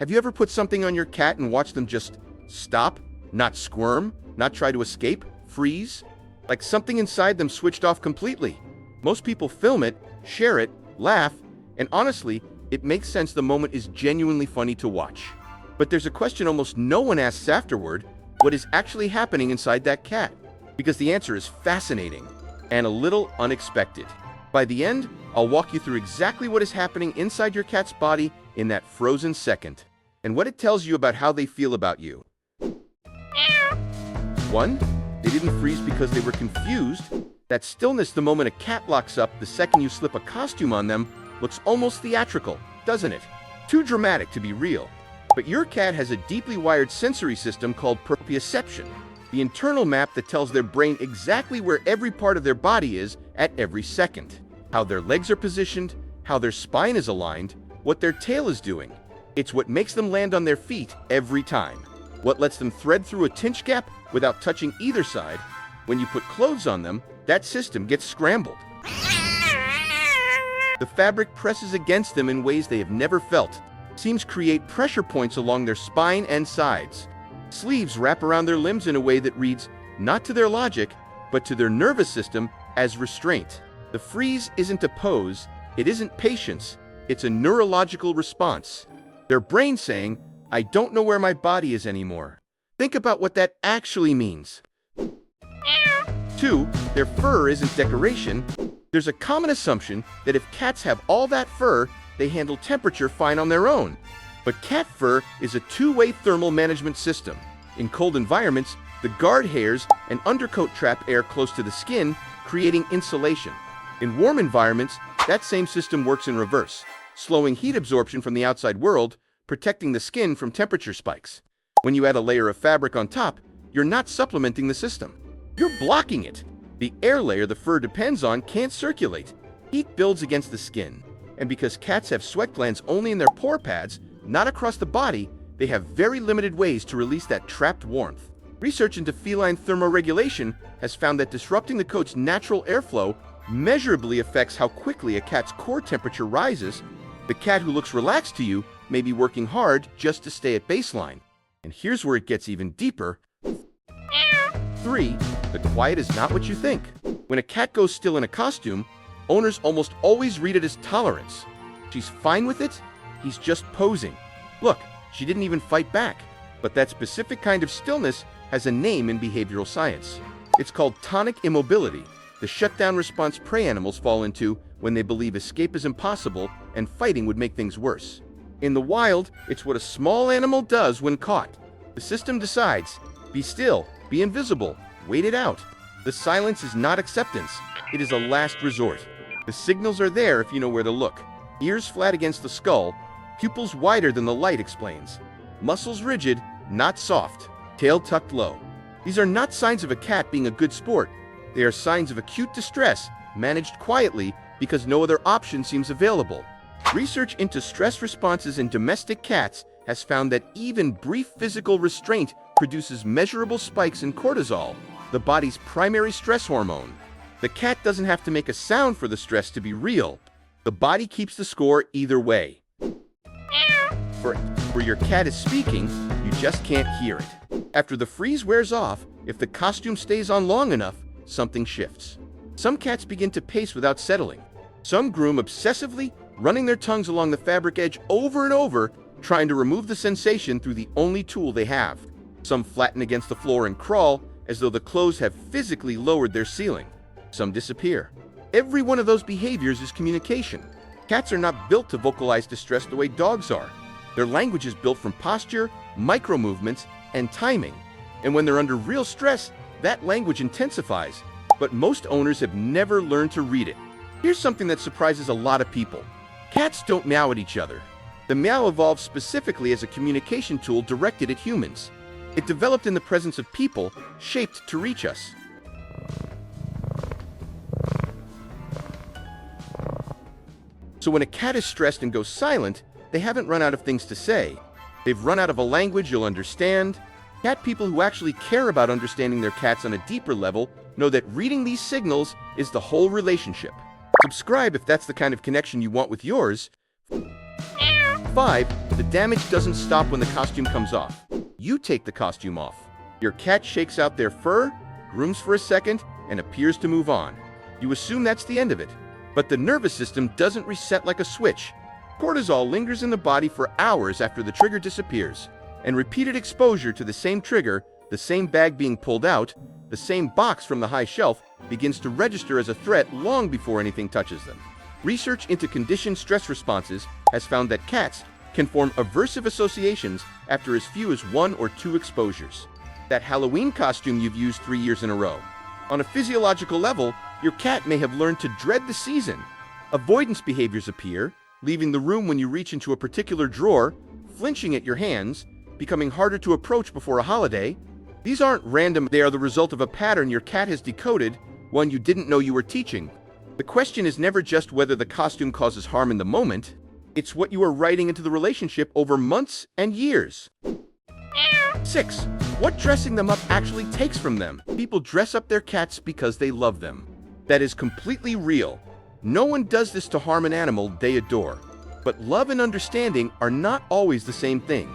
Have you ever put something on your cat and watched them just stop, not squirm, not try to escape, freeze? Like something inside them switched off completely. Most people film it, share it, laugh, and honestly, it makes sense. The moment is genuinely funny to watch. But there's a question almost no one asks afterward: what is actually happening inside that cat? Because the answer is fascinating and a little unexpected. By the end, I'll walk you through exactly what is happening inside your cat's body in that frozen second, and what it tells you about how they feel about you. 1. They didn't freeze because they were confused. That stillness the moment a cat locks up the second you slip a costume on them looks almost theatrical, doesn't it? Too dramatic to be real. But your cat has a deeply wired sensory system called proprioception, the internal map that tells their brain exactly where every part of their body is at every second. How their legs are positioned, how their spine is aligned, what their tail is doing. It's what makes them land on their feet every time. What lets them thread through a tinch gap without touching either side. When you put clothes on them, that system gets scrambled. The fabric presses against them in ways they have never felt. Seams create pressure points along their spine and sides. Sleeves wrap around their limbs in a way that reads, not to their logic, but to their nervous system, as restraint. The freeze isn't a pose, it isn't patience, it's a neurological response. Their brain saying, I don't know where my body is anymore. Think about what that actually means. 2. Their fur isn't decoration. There's a common assumption that if cats have all that fur, they handle temperature fine on their own. But cat fur is a two-way thermal management system. In cold environments, the guard hairs and undercoat trap air close to the skin, creating insulation. In warm environments, that same system works in reverse, slowing heat absorption from the outside world, protecting the skin from temperature spikes. When you add a layer of fabric on top, you're not supplementing the system. You're blocking it. The air layer the fur depends on can't circulate. Heat builds against the skin. And because cats have sweat glands only in their paw pads, not across the body, they have very limited ways to release that trapped warmth. Research into feline thermoregulation has found that disrupting the coat's natural airflow measurably affects how quickly a cat's core temperature rises. The cat who looks relaxed to you may be working hard just to stay at baseline. And here's where it gets even deeper. 3. The quiet is not what you think. When a cat goes still in a costume, owners almost always read it as tolerance. She's fine with it, he's just posing. Look, she didn't even fight back. But that specific kind of stillness has a name in behavioral science. It's called tonic immobility, the shutdown response prey animals fall into when they believe escape is impossible and fighting would make things worse. In the wild, it's what a small animal does when caught. The system decides, be still, be invisible, wait it out. The silence is not acceptance, it is a last resort. The signals are there if you know where to look. Ears flat against the skull, pupils wider than the light explains. Muscles rigid, not soft, tail tucked low. These are not signs of a cat being a good sport. They are signs of acute distress, managed quietly because no other option seems available. Research into stress responses in domestic cats has found that even brief physical restraint produces measurable spikes in cortisol, the body's primary stress hormone. The cat doesn't have to make a sound for the stress to be real. The body keeps the score either way. Where your cat is speaking, you just can't hear it. After the freeze wears off, if the costume stays on long enough, something shifts. Some cats begin to pace without settling. Some groom obsessively, running their tongues along the fabric edge over and over, trying to remove the sensation through the only tool they have. Some flatten against the floor and crawl, as though the clothes have physically lowered their ceiling. Some disappear. Every one of those behaviors is communication. Cats are not built to vocalize distress the way dogs are. Their language is built from posture, micro-movements, and timing. And when they're under real stress, that language intensifies. But most owners have never learned to read it. Here's something that surprises a lot of people. Cats don't meow at each other. The meow evolved specifically as a communication tool directed at humans. It developed in the presence of people, shaped to reach us. So when a cat is stressed and goes silent, they haven't run out of things to say. They've run out of a language you'll understand. Cat people who actually care about understanding their cats on a deeper level know that reading these signals is the whole relationship. Subscribe if that's the kind of connection you want with yours. 5, the damage doesn't stop when the costume comes off. You take the costume off. Your cat shakes out their fur, grooms for a second, and appears to move on. You assume that's the end of it. But the nervous system doesn't reset like a switch. Cortisol lingers in the body for hours after the trigger disappears, and repeated exposure to the same trigger, the same bag being pulled out, the same box from the high shelf, begins to register as a threat long before anything touches them. Research into conditioned stress responses has found that cats can form aversive associations after as few as 1 or 2 exposures. That Halloween costume you've used 3 years in a row. On a physiological level, your cat may have learned to dread the season. Avoidance behaviors appear, leaving the room when you reach into a particular drawer, flinching at your hands, becoming harder to approach before a holiday. These aren't random, they are the result of a pattern your cat has decoded, one you didn't know you were teaching. The question is never just whether the costume causes harm in the moment, it's what you are writing into the relationship over months and years. 6. What dressing them up actually takes from them. People dress up their cats because they love them. That is completely real. No one does this to harm an animal they adore. But love and understanding are not always the same thing.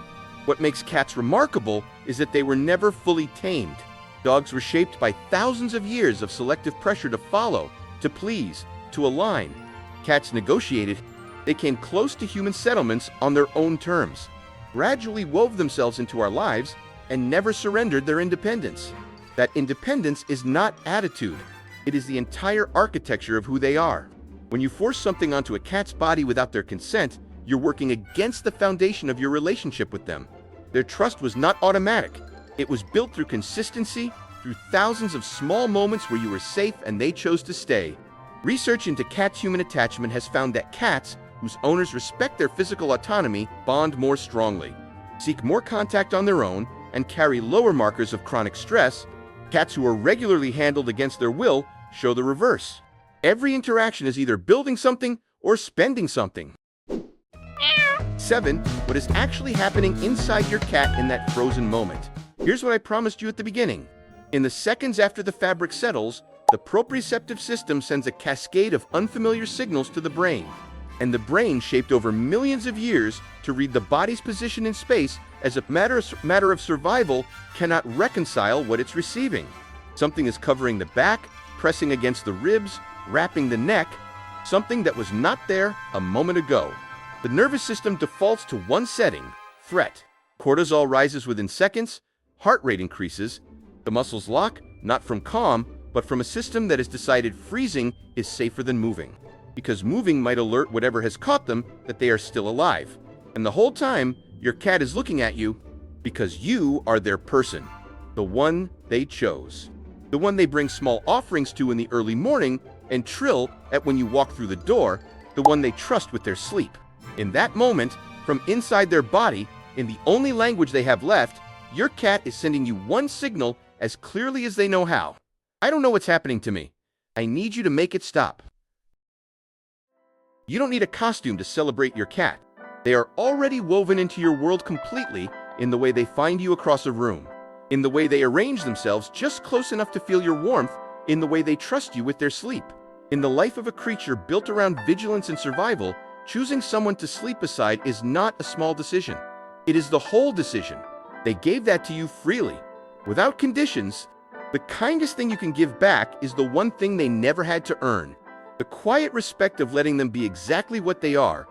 What makes cats remarkable is that they were never fully tamed. Dogs were shaped by thousands of years of selective pressure to follow, to please, to align. Cats negotiated. They came close to human settlements on their own terms, gradually wove themselves into our lives, and never surrendered their independence. That independence is not attitude. It is the entire architecture of who they are. When you force something onto a cat's body without their consent, you're working against the foundation of your relationship with them. Their trust was not automatic. It was built through consistency, through thousands of small moments where you were safe and they chose to stay. Research into cat-human attachment has found that cats, whose owners respect their physical autonomy, bond more strongly, seek more contact on their own, and carry lower markers of chronic stress. Cats who are regularly handled against their will show the reverse. Every interaction is either building something or spending something. 7. What is actually happening inside your cat in that frozen moment? Here's what I promised you at the beginning. In the seconds after the fabric settles, the proprioceptive system sends a cascade of unfamiliar signals to the brain. And the brain, shaped over millions of years to read the body's position in space as a matter of survival, cannot reconcile what it's receiving. Something is covering the back, pressing against the ribs, wrapping the neck, something that was not there a moment ago. The nervous system defaults to one setting, threat. Cortisol rises within seconds, heart rate increases, the muscles lock, not from calm, but from a system that has decided freezing is safer than moving. Because moving might alert whatever has caught them that they are still alive. And the whole time, your cat is looking at you because you are their person, the one they chose, the one they bring small offerings to in the early morning and trill at when you walk through the door, the one they trust with their sleep. In that moment, from inside their body, in the only language they have left, your cat is sending you one signal as clearly as they know how. I don't know what's happening to me. I need you to make it stop. You don't need a costume to celebrate your cat. They are already woven into your world completely in the way they find you across a room, in the way they arrange themselves just close enough to feel your warmth, in the way they trust you with their sleep. In the life of a creature built around vigilance and survival, choosing someone to sleep beside is not a small decision. It is the whole decision. They gave that to you freely, without conditions. The kindest thing you can give back is the one thing they never had to earn. The quiet respect of letting them be exactly what they are,